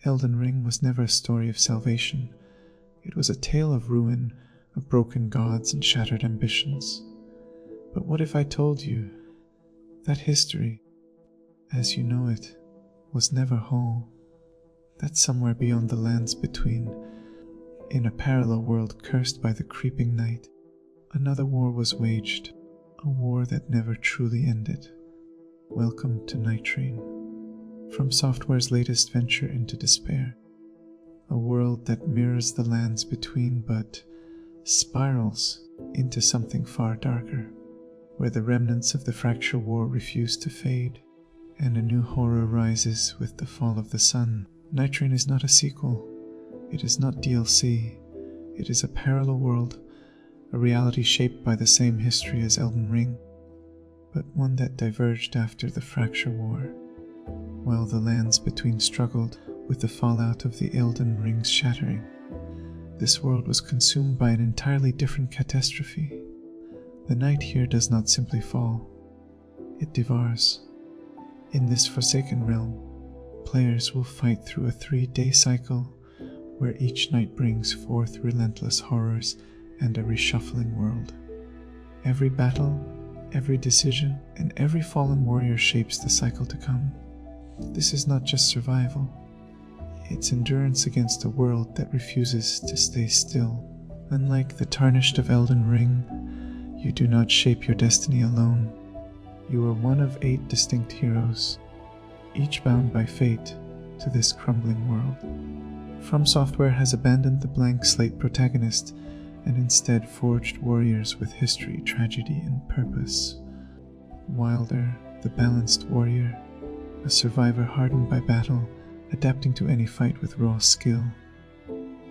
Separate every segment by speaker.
Speaker 1: Elden Ring was never a story of salvation. It was a tale of ruin, of broken gods and shattered ambitions. But what if I told you that history, as you know it, was never whole? That somewhere beyond the lands between, in a parallel world cursed by the creeping night, another war was waged, a war that never truly ended. Welcome to Nightreign, From Software's latest venture into despair. A world that mirrors the lands between but spirals into something far darker, where the remnants of the fracture war refuse to fade, and a new horror rises with the fall of the sun. Nightreign is not a sequel. It is not DLC. It is a parallel world, a reality shaped by the same history as Elden Ring, but one that diverged after the fracture war, while the lands between struggled with the fallout of the Elden Ring's shattering. This world was consumed by an entirely different catastrophe. The night here does not simply fall, it devours. In this forsaken realm, players will fight through a 3-day cycle where each night brings forth relentless horrors and a reshuffling world. Every battle, every decision, and every fallen warrior shapes the cycle to come. This is not just survival. It's endurance against a world that refuses to stay still. Unlike the tarnished of Elden Ring, you do not shape your destiny alone. You are one of 8 distinct heroes, each bound by fate to this crumbling world. From Software has abandoned the blank slate protagonist and instead forged warriors with history, tragedy, and purpose. Wilder, the balanced warrior, a survivor hardened by battle, adapting to any fight with raw skill.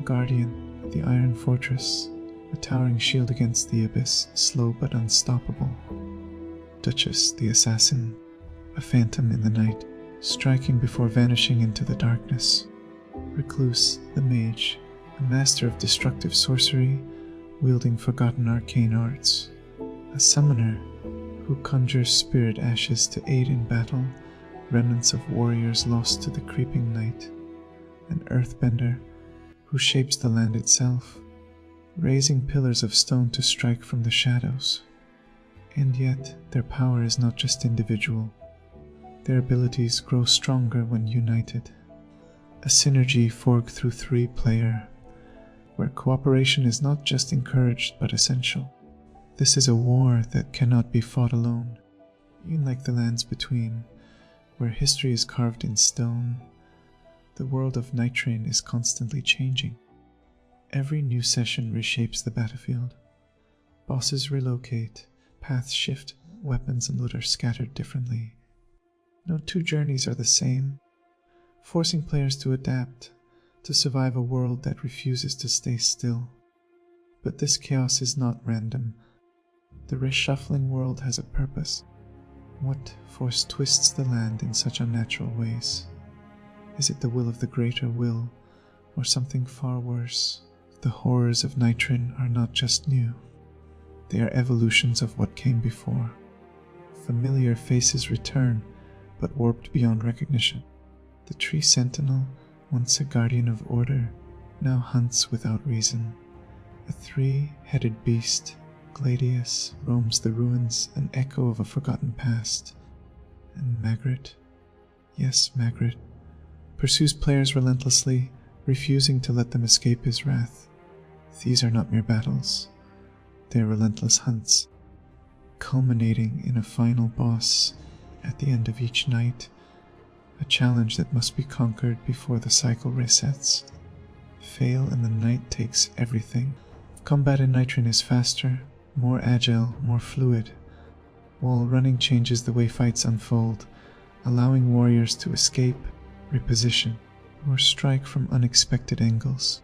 Speaker 1: Guardian, the Iron Fortress, a towering shield against the abyss, slow but unstoppable. Duchess, the assassin, a phantom in the night, striking before vanishing into the darkness. Recluse, the mage, a master of destructive sorcery, wielding forgotten arcane arts. A summoner, who conjures spirit ashes to aid in battle, remnants of warriors lost to the creeping night. An earthbender, who shapes the land itself, raising pillars of stone to strike from the shadows. And yet, their power is not just individual. Their abilities grow stronger when united. A synergy forged through 3-player, where cooperation is not just encouraged but essential. This is a war that cannot be fought alone. Unlike the lands between, where history is carved in stone, the world of Nightreign is constantly changing. Every new session reshapes the battlefield. Bosses relocate, paths shift, weapons and loot are scattered differently. No 2 journeys are the same, forcing players to adapt, to survive a world that refuses to stay still. But this chaos is not random. The Reshuffling World has a purpose. What force twists the land in such unnatural ways? Is it the will of the greater will, or something far worse? The horrors of Nightreign are not just new. They are evolutions of what came before. Familiar faces return, but warped beyond recognition. The Tree Sentinel, once a guardian of order, now hunts without reason. A 3-headed beast, Gladius, roams the ruins, an echo of a forgotten past. And Magritte, yes, Magritte, pursues players relentlessly, refusing to let them escape his wrath. These are not mere battles. They are relentless hunts, culminating in a final boss at the end of each night, a challenge that must be conquered before the cycle resets. Fail and the night takes everything. Combat in Nightreign is faster, more agile, more fluid. Wall running changes the way fights unfold, allowing warriors to escape, reposition, or strike from unexpected angles.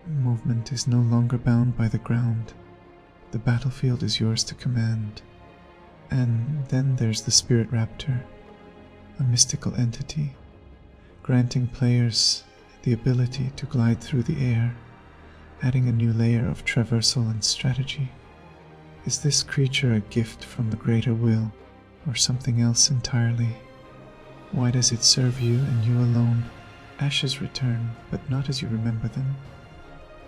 Speaker 1: Movement is no longer bound by the ground. The battlefield is yours to command. And then there's the Spirit Raptor, a mystical entity, granting players the ability to glide through the air, adding a new layer of traversal and strategy. Is this creature a gift from the greater will, or something else entirely? Why does it serve you and you alone? Ashes return, but not as you remember them.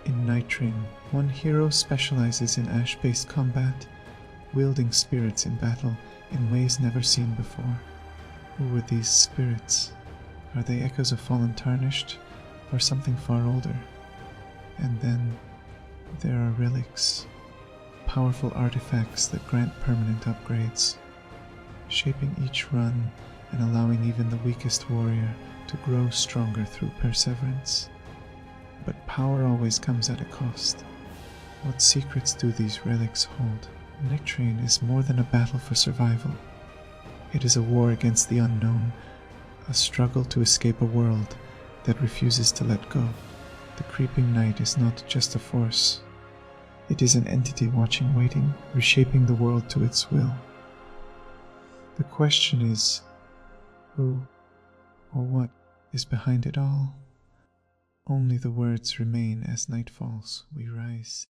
Speaker 1: In Nightreign, one hero specializes in ash-based combat, wielding spirits in battle in ways never seen before. Who were these spirits? Are they echoes of fallen Tarnished, or something far older? And then there are relics, powerful artifacts that grant permanent upgrades, shaping each run and allowing even the weakest warrior to grow stronger through perseverance. But power always comes at a cost. What secrets do these relics hold? Nightreign is more than a battle for survival. It is a war against the unknown, a struggle to escape a world that refuses to let go. The creeping night is not just a force. It is an entity watching, waiting, reshaping the world to its will. The question is, who or what is behind it all? Only the words remain as night falls, we rise.